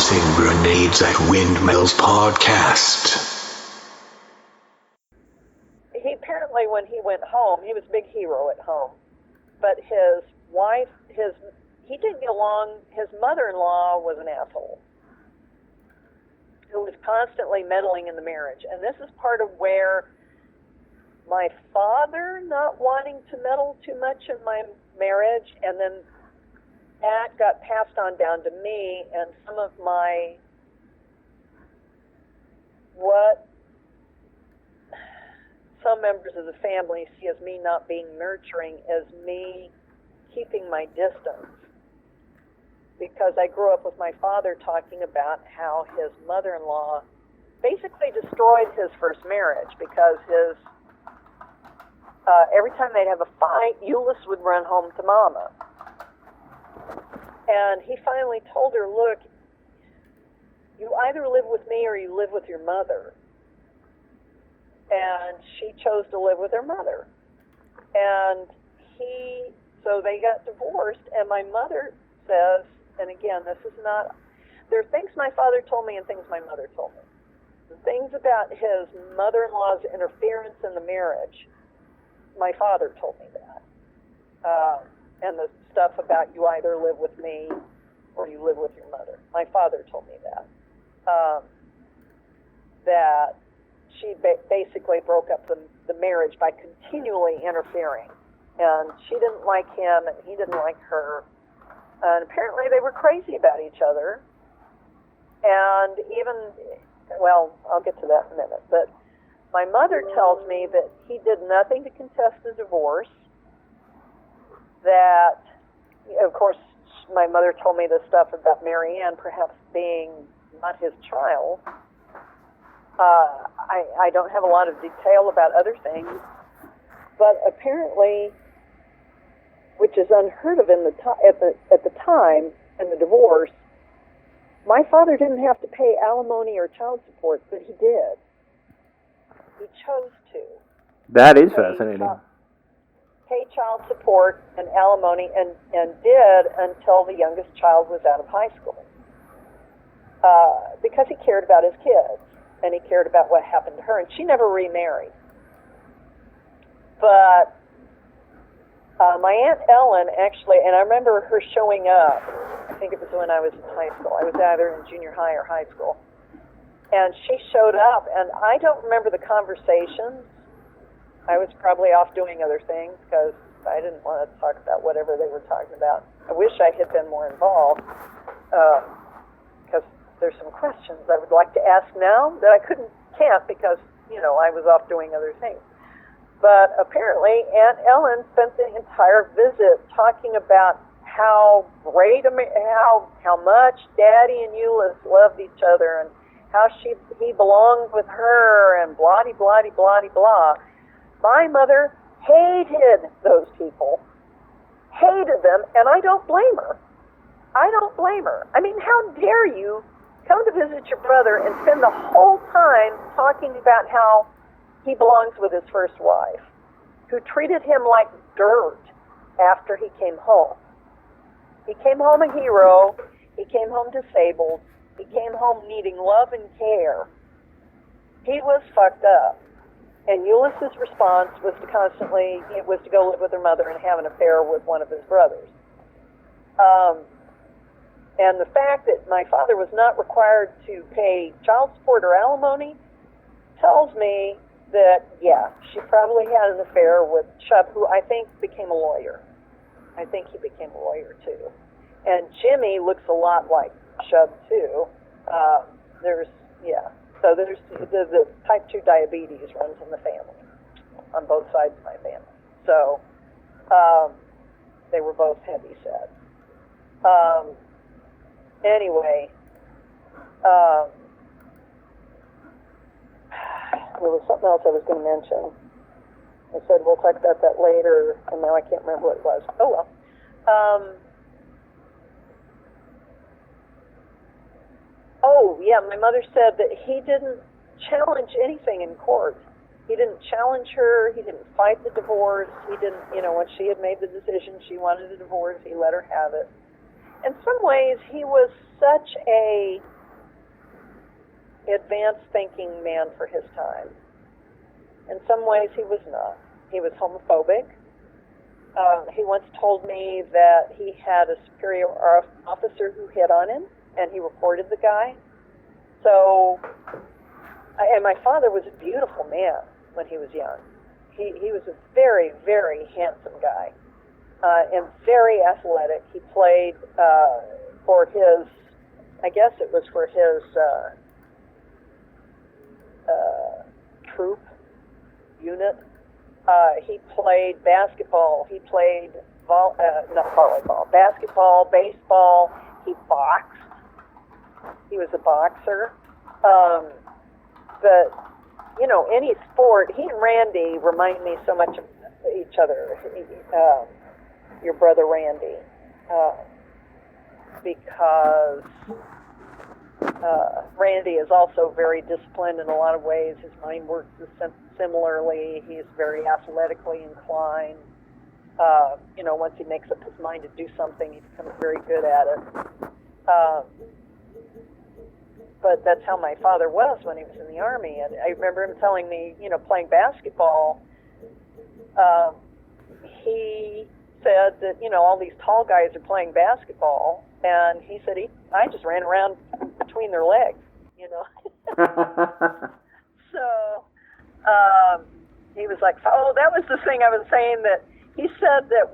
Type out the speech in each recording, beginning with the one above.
Tossing Grenades at Windmills podcast. He apparently, when he went home, he was a big hero at home, but his wife, he didn't get along. His mother-in-law was an asshole who was constantly meddling in the marriage. And this is part of where my father not wanting to meddle too much in my marriage, and then that got passed on down to me, and some of what some members of the family see as me not being nurturing as me keeping my distance. Because I grew up with my father talking about how his mother-in-law basically destroyed his first marriage, because every time they'd have a fight, Eunice would run home to Mama. And he finally told her, look, you either live with me or you live with your mother. And she chose to live with her mother. And so they got divorced, and my mother says, and again, this is not, there are things my father told me and things my mother told me. The things about his mother-in-law's interference in the marriage, my father told me that. And the stuff about you either live with me or you live with your mother. My father told me that. That she basically broke up the marriage by continually interfering. And she didn't like him, and he didn't like her. And apparently they were crazy about each other. And even, well, I'll get to that in a minute. But my mother tells me that he did nothing to contest the divorce. That, of course, my mother told me this stuff about Mary Ann perhaps being not his child. I don't have a lot of detail about other things. But apparently, which is unheard of at the time in the divorce, my father didn't have to pay alimony or child support, but he did. He chose to. That is fascinating. Pay child support and alimony, and did until the youngest child was out of high school. Because he cared about his kids, and he cared about what happened to her, and she never remarried. But my Aunt Ellen actually, and I remember her showing up, I think it was when I was in high school. I was either in junior high or high school. And she showed up, and I don't remember the conversations. I was probably off doing other things because I didn't want to talk about whatever they were talking about. I wish I had been more involved, because there's some questions I would like to ask now that I can't because, I was off doing other things. But apparently Aunt Ellen spent the entire visit talking about how great, how much Daddy and Eunice loved each other, and how he belonged with her, and blah-de-blah-de-blah-de-blah. My mother hated those people, hated them, and I don't blame her. I mean, how dare you come to visit your brother and spend the whole time talking about how he belongs with his first wife, who treated him like dirt after he came home. He came home a hero. He came home disabled. He came home needing love and care. He was fucked up. And Ulysses' response was to go live with her mother and have an affair with one of his brothers. And the fact that my father was not required to pay child support or alimony tells me that, yeah, she probably had an affair with Chubb, who I think became a lawyer. I think he became a lawyer, too. And Jimmy looks a lot like Chubb, too. So there's the type 2 diabetes runs in the family, on both sides of my family. So they were both heavy set. Anyway, there was something else I was going to mention. I said we'll talk about that later, and now I can't remember what it was. Oh, well. My mother said that he didn't challenge anything in court. He didn't challenge her. He didn't fight the divorce. He didn't, when she had made the decision she wanted a divorce, he let her have it. In some ways, he was such a advanced thinking man for his time. In some ways, he was not. He was homophobic. He once told me that he had a superior officer who hit on him, and he reported the guy. So, and my father was a beautiful man when he was young. He was a very, very handsome guy, and very athletic. He played for his, I guess it was for his troop unit. He played basketball. He played not volleyball, basketball, baseball. He boxed. He was a boxer. But, you know, any sport, he and Randy remind me so much of each other. Your brother Randy. Because Randy is also very disciplined in a lot of ways. His mind works similarly. He's very athletically inclined. You know, once he makes up his mind to do something, he becomes very good at it. But that's how my father was when he was in the Army. And I remember him telling me, you know, playing basketball, he said that, you know, all these tall guys are playing basketball. And he said, I just ran around between their legs, you know. So he was like, oh, that was the thing I was saying, that he said that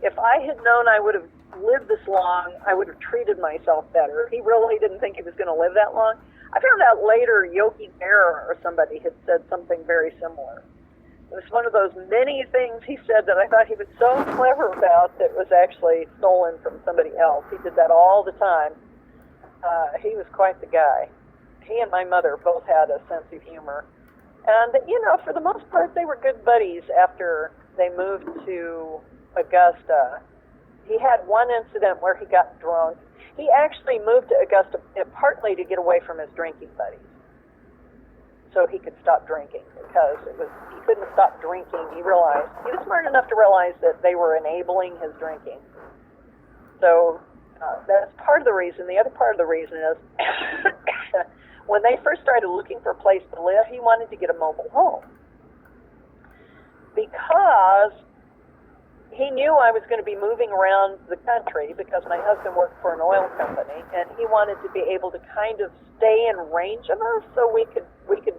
if I had known I would have lived this long, I would have treated myself better. He really didn't think he was going to live that long. I found out later Yogi Berra or somebody had said something very similar. It was one of those many things he said that I thought he was so clever about that was actually stolen from somebody else. He did that all the time. He was quite the guy. He and my mother both had a sense of humor. And, you know, for the most part, they were good buddies after they moved to Augusta. He had one incident where he got drunk. He actually moved to Augusta partly to get away from his drinking buddies, so he could stop drinking, because he couldn't stop drinking. He was smart enough to realize that they were enabling his drinking. So that's part of the reason. The other part of the reason is when they first started looking for a place to live, he wanted to get a mobile home, because he knew I was going to be moving around the country, because my husband worked for an oil company, and he wanted to be able to kind of stay in range of us so we could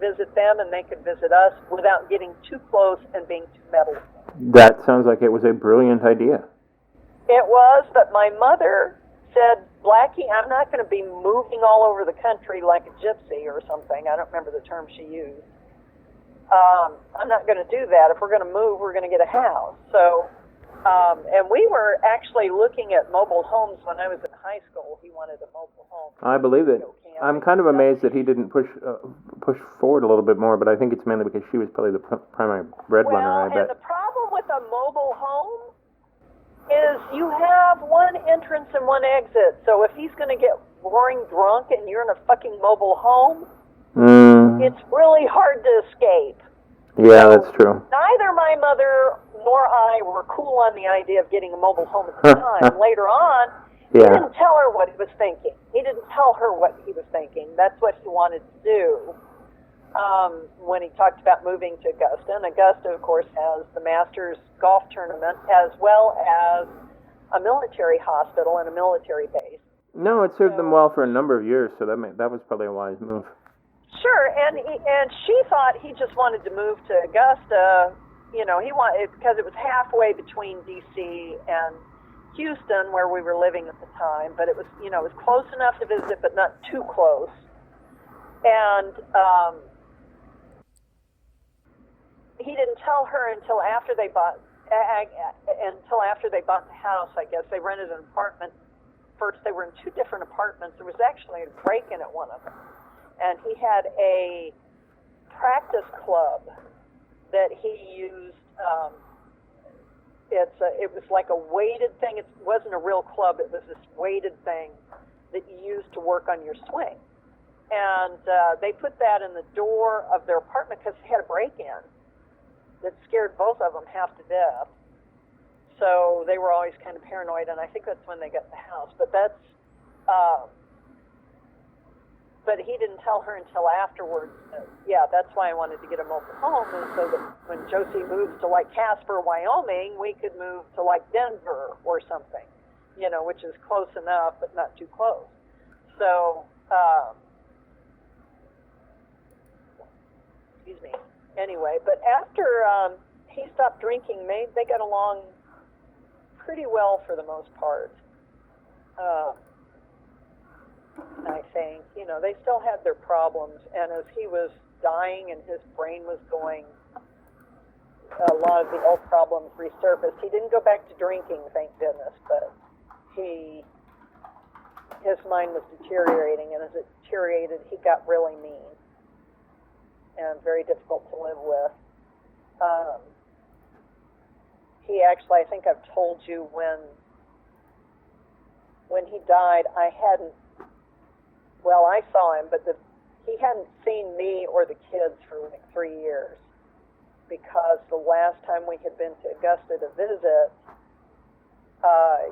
visit them and they could visit us without getting too close and being too meddlesome. That sounds like it was a brilliant idea. It was, but my mother said, Blackie, I'm not going to be moving all over the country like a gypsy or something. I don't remember the term she used. I'm not going to do that. If we're going to move, we're going to get a house. So, and we were actually looking at mobile homes when I was in high school. He wanted a mobile home. I believe it. I'm kind of amazed that he didn't push forward a little bit more, but I think it's mainly because she was probably the primary breadwinner, I bet. And the problem with a mobile home is you have one entrance and one exit. So if he's going to get roaring drunk and you're in a fucking mobile home, it's really hard to escape. Yeah, that's true. Neither my mother nor I were cool on the idea of getting a mobile home at the time. Later on, he didn't tell her what he was thinking. He didn't tell her what he was thinking. That's what he wanted to do when he talked about moving to Augusta. And Augusta, of course, has the Masters golf tournament as well as a military hospital and a military base. No, it served them well for a number of years, so that was probably a wise move. Sure, and she thought he just wanted to move to Augusta. You know, he wanted, because it was halfway between D.C. and Houston, where we were living at the time. But it was, you know, it was close enough to visit, but not too close. And he didn't tell her until after they bought the house. I guess they rented an apartment. First, they were in two different apartments. There was actually a break-in at one of them. And he had a practice club that he used. It was like a weighted thing. It wasn't a real club. It was this weighted thing that you used to work on your swing. And they put that in the door of their apartment because they had a break-in that scared both of them half to death. So they were always kind of paranoid, and I think that's when they got the house. But that's... but he didn't tell her until afterwards. Yeah, that's why I wanted to get a mobile home, is so that when Josie moves to like Casper, Wyoming, we could move to like Denver or something, which is close enough, but not too close. So, excuse me. Anyway, but after he stopped drinking, they got along pretty well for the most part. I think, they still had their problems, and as he was dying and his brain was going, a lot of the old problems resurfaced. He didn't go back to drinking, thank goodness, but his mind was deteriorating, and as it deteriorated, he got really mean and very difficult to live with. He actually, I think I've told you, when he died, I saw him, but he hadn't seen me or the kids for like 3 years, because the last time we had been to Augusta to visit,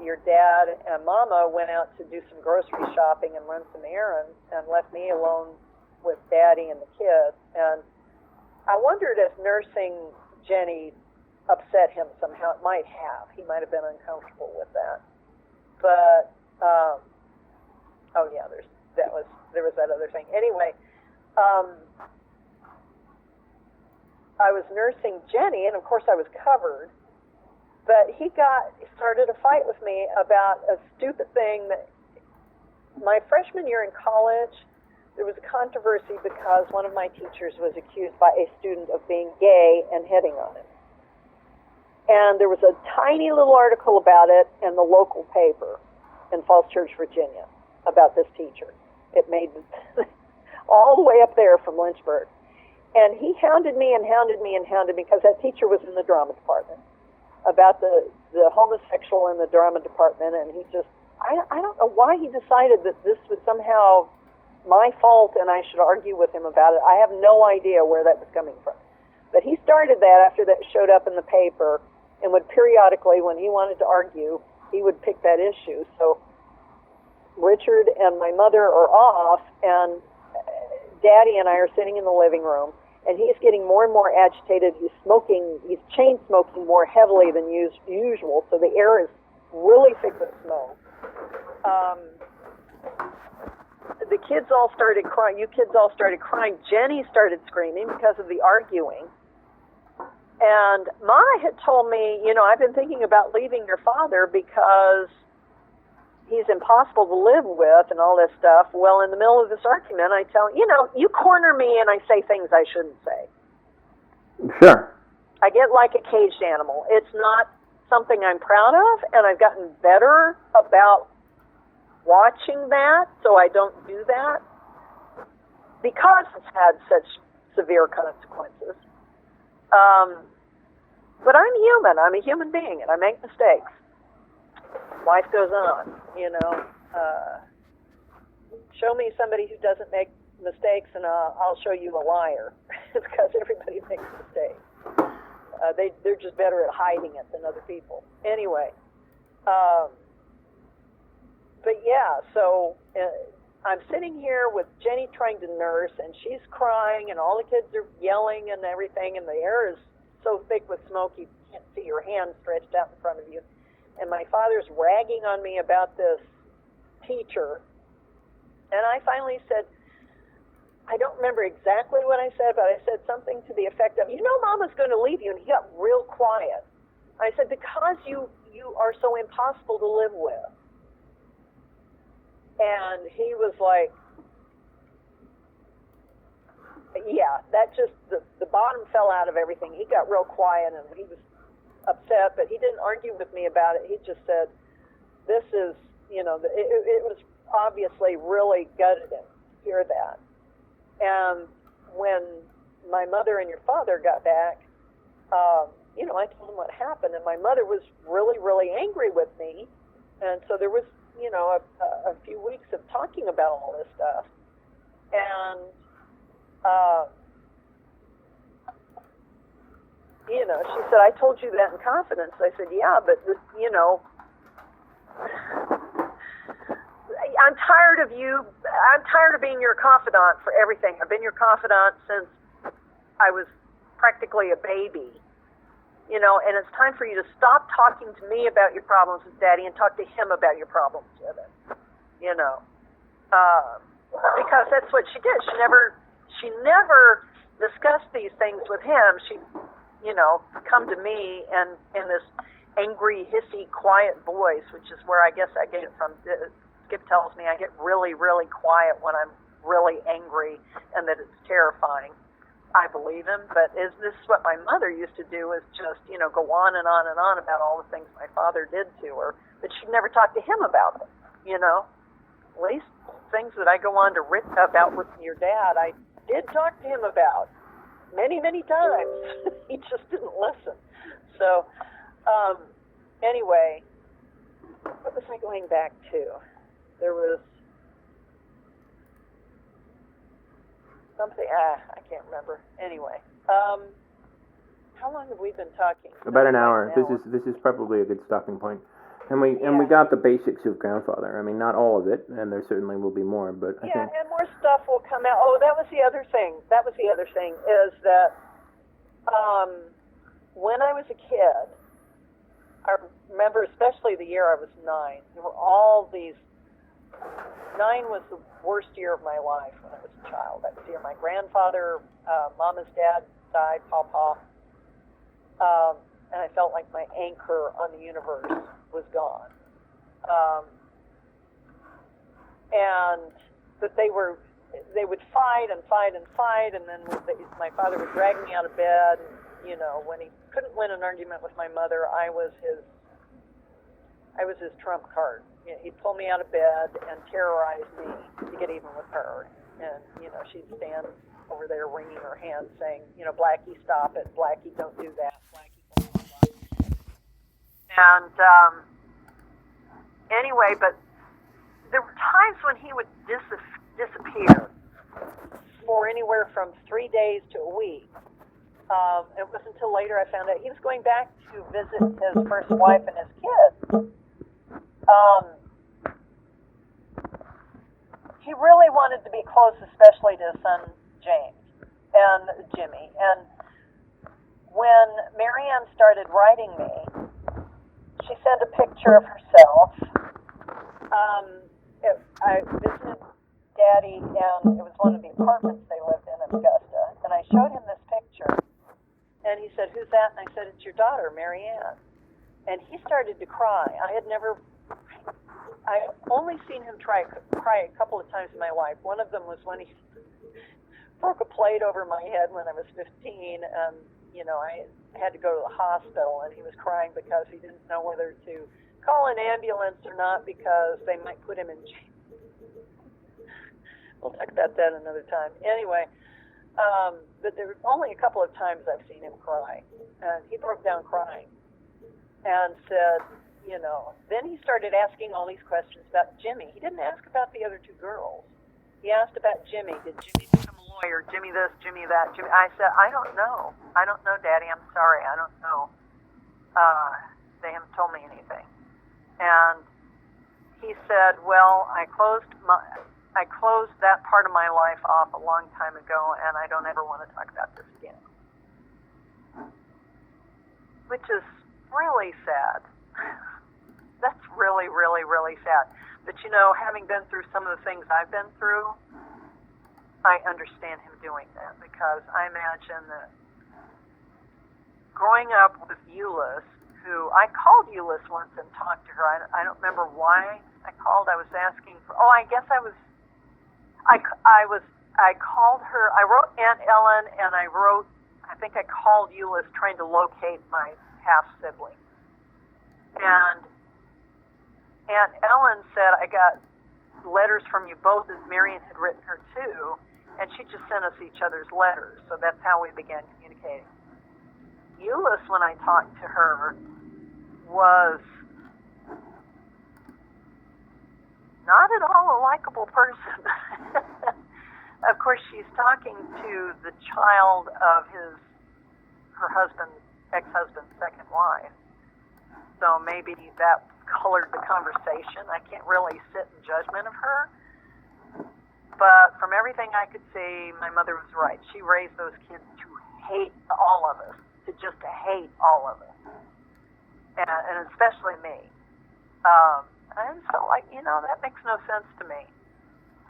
your dad and Mama went out to do some grocery shopping and run some errands and left me alone with Daddy and the kids. And I wondered if nursing Jenny upset him somehow. It might have. He might have been uncomfortable with that. But, there was that other thing. Anyway, I was nursing Jenny, and of course I was covered, but he started a fight with me about a stupid thing that my freshman year in college, there was a controversy because one of my teachers was accused by a student of being gay and hitting on him. And there was a tiny little article about it in the local paper in Falls Church, Virginia, about this teacher. It made all the way up there from Lynchburg. And he hounded me because that teacher was in the drama department, about the homosexual in the drama department. And he just, I don't know why he decided that this was somehow my fault and I should argue with him about it. I have no idea where that was coming from. But he started that after that showed up in the paper, and would periodically, when he wanted to argue, he would pick that issue. So Richard and my mother are off, and Daddy and I are sitting in the living room, and he's getting more and more agitated. He's chain smoking more heavily than usual, so the air is really thick with smoke. The kids all started crying. You kids all started crying. Jenny started screaming because of the arguing. And Mama had told me, I've been thinking about leaving your father because he's impossible to live with and all this stuff. Well, in the middle of this argument, I tell you corner me and I say things I shouldn't say. Sure. I get like a caged animal. It's not something I'm proud of, and I've gotten better about watching that so I don't do that because it's had such severe consequences. But I'm human. I'm a human being, and I make mistakes. Life goes on, Show me somebody who doesn't make mistakes, and I'll show you a liar. Because everybody makes mistakes. They're just better at hiding it than other people. Anyway, but yeah, so I'm sitting here with Jenny trying to nurse, and she's crying, and all the kids are yelling and everything, and the air is so thick with smoke you can't see your hand stretched out in front of you. And my father's ragging on me about this teacher. And I finally said, I don't remember exactly what I said, but I said something to the effect of, Mama's going to leave you. And he got real quiet. I said, because you are so impossible to live with. And he was like, yeah, that just, the bottom fell out of everything. He got real quiet and he was upset, but he didn't argue with me about it. He just said, this is, it was obviously really gutted him to hear that. And when my mother and your father got back, I told them what happened, and my mother was really, really angry with me. And so there was, a few weeks of talking about all this stuff. And, she said, I told you that in confidence. I said, yeah, but, I'm tired of you. I'm tired of being your confidant for everything. I've been your confidant since I was practically a baby. You know, and it's time for you to stop talking to me about your problems with Daddy and talk to him about your problems with him. You know, because that's what she did. She never discussed these things with him. She, you know, come to me and in this angry, hissy, quiet voice, which is where I guess I get it from. Skip tells me I get really, really quiet when I'm really angry, and that it's terrifying. I believe him, but this is what my mother used to do, is just, you know, go on and on and on about all the things my father did to her, but she'd never talk to him about them, you know. At least things that I go on to write about with your dad, I did talk to him about many, many times. He just didn't listen. So, anyway, what was I going back to? There was something, I can't remember. Anyway, how long have we been talking? About an hour. This is probably a good stopping point. And we got the basics of grandfather. I mean, not all of it, and there certainly will be more, but I think... and more stuff will come out. Oh, that was the other thing. Is that when I was a kid, I remember especially the year I was 9, there were all these... 9 was the worst year of my life when I was a child. That was the year my grandfather, Mama's dad died, Papa, and I felt like my anchor on the universe was gone. But they would fight, and then my father would drag me out of bed. And, you know, when he couldn't win an argument with my mother, I was his trump card. You know, he'd pull me out of bed and terrorize me to get even with her. And, you know, she'd stand over there wringing her hands saying, you know, Blackie, stop it. Blackie, don't do that. Blackie, blah, blah, blah. And anyway, but there were times when he would disappear for anywhere from 3 days to a week. It wasn't until later I found out he was going back to visit his first wife and his kids. He really wanted to be close, especially to his son James and Jimmy. And when Marianne started writing me, she sent a picture of herself. I visited Daddy, and it was one of the apartments they lived in Augusta. And I showed him this picture, and he said, "Who's that?" And I said, "It's your daughter, Marianne." And he started to cry. I've only seen him cry a couple of times in my life. One of them was when he broke a plate over my head when I was 15, and, you know, I had to go to the hospital, and he was crying because he didn't know whether to call an ambulance or not because they might put him in jail. We'll talk about that another time. Anyway, but there were only a couple of times I've seen him cry, and he broke down crying and said, you know, then he started asking all these questions about Jimmy. He didn't ask about the other 2 girls. He asked about Jimmy. Did Jimmy become a lawyer? Jimmy this, Jimmy that, Jimmy. I said, I don't know. I don't know, Daddy. I'm sorry. I don't know. They haven't told me anything. And he said, well, I closed that part of my life off a long time ago, and I don't ever want to talk about this again. Which is really sad. That's really, really, really sad. But, you know, having been through some of the things I've been through, I understand him doing that, because I imagine that growing up with Euless, who I called Euless once and talked to her. I don't remember why I called. I was asking for, I called her. I wrote Aunt Ellen, and I think I called Euless trying to locate my half-sibling. And Aunt Ellen said, I got letters from you both, as Marion had written her too, and she just sent us each other's letters. So that's how we began communicating. Euless, when I talked to her, was not at all a likable person. Of course, she's talking to the child of her ex-husband's second wife. So maybe that colored the conversation. I can't really sit in judgment of her. But from everything I could see, my mother was right. She raised those kids to hate all of us, to just hate all of us, and especially me. I just felt like, that makes no sense to me.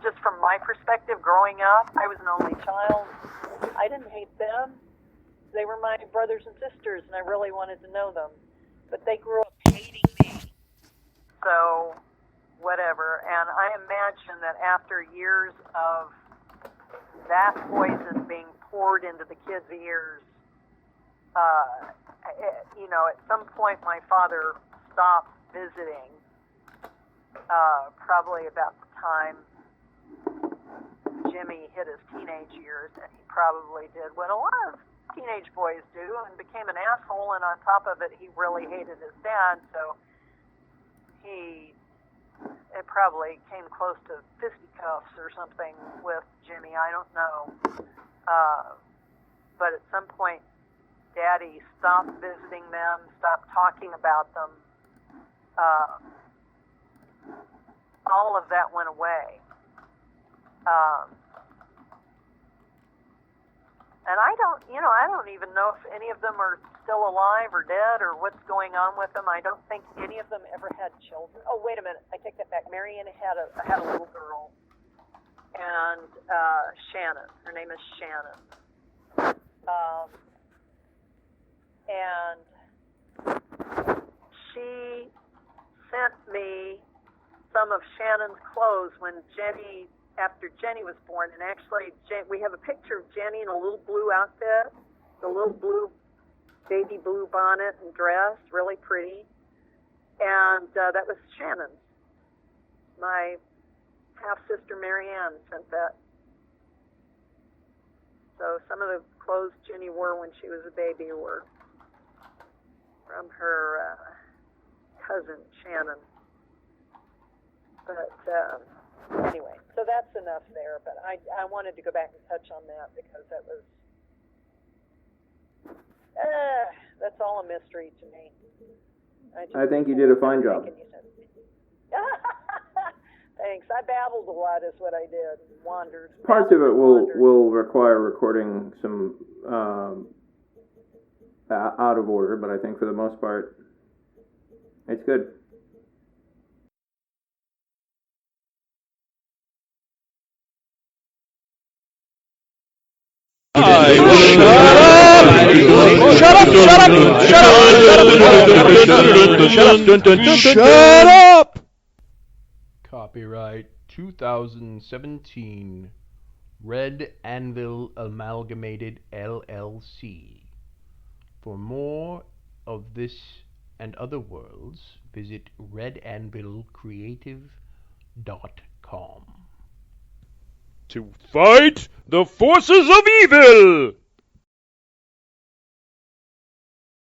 Just from my perspective, growing up, I was an only child. I didn't hate them. They were my brothers and sisters, and I really wanted to know them. But they grew up hating me. So, whatever. And I imagine that after years of that poison being poured into the kids' ears, at some point my father stopped visiting, probably about the time Jimmy hit his teenage years, and he probably did what a lot of teenage boys do and became an asshole, and on top of it, he really hated his dad, so it probably came close to fisticuffs or something with Jimmy. I don't know. But at some point, Daddy stopped visiting them, stopped talking about them. All of that went away. And I don't even know if any of them are still alive or dead or what's going on with them. I don't think any of them ever had children. Oh, wait a minute. I take that back. Marianne had a little girl. And Shannon. Her name is Shannon. And she sent me some of Shannon's clothes after Jenny was born. And actually, we have a picture of Jenny in a little blue outfit, the little baby blue bonnet and dress, really pretty. And that was Shannon's. My half-sister Marianne sent that. So some of the clothes Jenny wore when she was a baby were from her cousin, Shannon. But anyway, so that's enough there. But I wanted to go back and touch on that because that was, that's all a mystery to me. I think you did a fine job. Thanks. I babbled a lot is what I did. Wandered. Parts of it will require recording some out of order, but I think for the most part, it's good. Shut up! Copyright 2017 Red Anvil Amalgamated LLC. For more of this and other worlds, visit redanvilcreative.com. To fight the forces of evil!